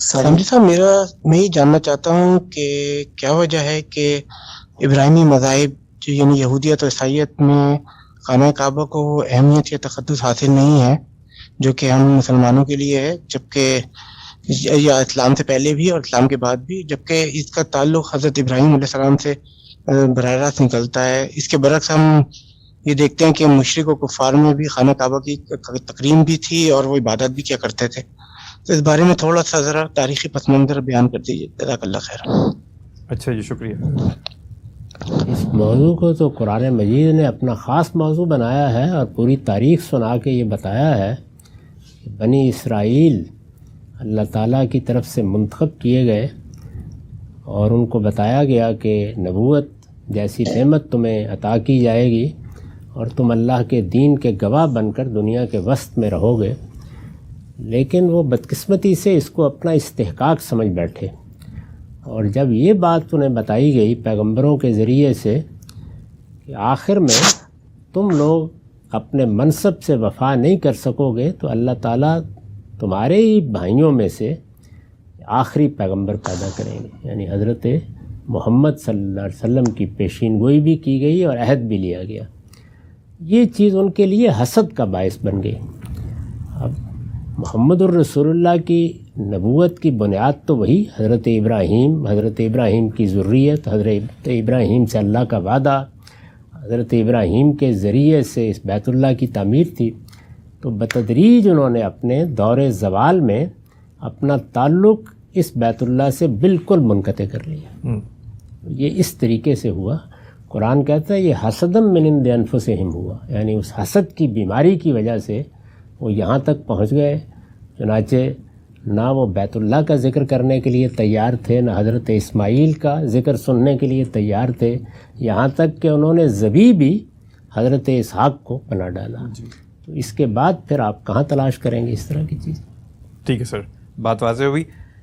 سمجھی صاحب، میں یہ جاننا چاہتا ہوں کہ کیا وجہ ہے کہ ابراہیمی مذاہب جو یعنی یہودیت اور عیسائیت میں خانہ کعبہ کو وہ اہمیت یا تقدس حاصل نہیں ہے جو کہ ہم مسلمانوں کے لیے ہے، جبکہ یا اسلام سے پہلے بھی اور اسلام کے بعد بھی، جبکہ اس کا تعلق حضرت ابراہیم علیہ السلام سے براہ راست نکلتا ہے۔ اس کے برعکس ہم یہ دیکھتے ہیں کہ مشرک و کفار میں بھی خانہ کعبہ کی تکریم بھی تھی اور وہ عبادت بھی کیا کرتے تھے۔ تو اس بارے میں تھوڑا سا ذرا تاریخی پس منظر بیان کر دیجیے، جزاک اللہ خیر۔ اچھا جی، شکریہ۔ اس موضوع کو تو قرآن مجید نے اپنا خاص موضوع بنایا ہے اور پوری تاریخ سنا کے یہ بتایا ہے کہ بنی اسرائیل اللہ تعالیٰ کی طرف سے منتخب کیے گئے اور ان کو بتایا گیا کہ نبوت جیسی نعمت تمہیں عطا کی جائے گی اور تم اللہ کے دین کے گواہ بن کر دنیا کے وسط میں رہو گے، لیکن وہ بدقسمتی سے اس کو اپنا استحقاق سمجھ بیٹھے، اور جب یہ بات انہیں بتائی گئی پیغمبروں کے ذریعے سے کہ آخر میں تم لوگ اپنے منصب سے وفا نہیں کر سکو گے تو اللہ تعالیٰ تمہارے ہی بھائیوں میں سے آخری پیغمبر پیدا کریں گے، یعنی حضرت محمد صلی اللہ علیہ وسلم کی پیشین گوئی بھی کی گئی اور عہد بھی لیا گیا۔ یہ چیز ان کے لیے حسد کا باعث بن گئی۔ اب محمد الرسول اللہ کی نبوت کی بنیاد تو وہی حضرت ابراہیم کی ذریت، حضرت ابراہیم سے اللہ کا وعدہ، حضرت ابراہیم کے ذریعے سے اس بیت اللہ کی تعمیر تھی۔ تو بتدریج انہوں نے اپنے دور زوال میں اپنا تعلق اس بیت اللہ سے بالکل منقطع کر لیا۔ یہ اس طریقے سے ہوا۔ قرآن کہتا ہے یہ حسدم من عند انفسہم ہوا، یعنی اس حسد کی بیماری کی وجہ سے وہ یہاں تک پہنچ گئے۔ چنانچہ نہ وہ بیت اللہ کا ذکر کرنے کے لیے تیار تھے، نہ حضرت اسماعیل کا ذکر سننے کے لیے تیار تھے، یہاں تک کہ انہوں نے ذبیح بھی حضرت اسحاق کو بنا ڈالا۔ تو اس کے بعد پھر آپ کہاں تلاش کریں گے اس طرح کی چیز؟ ٹھیک ہے سر، بات واضح ہوئی۔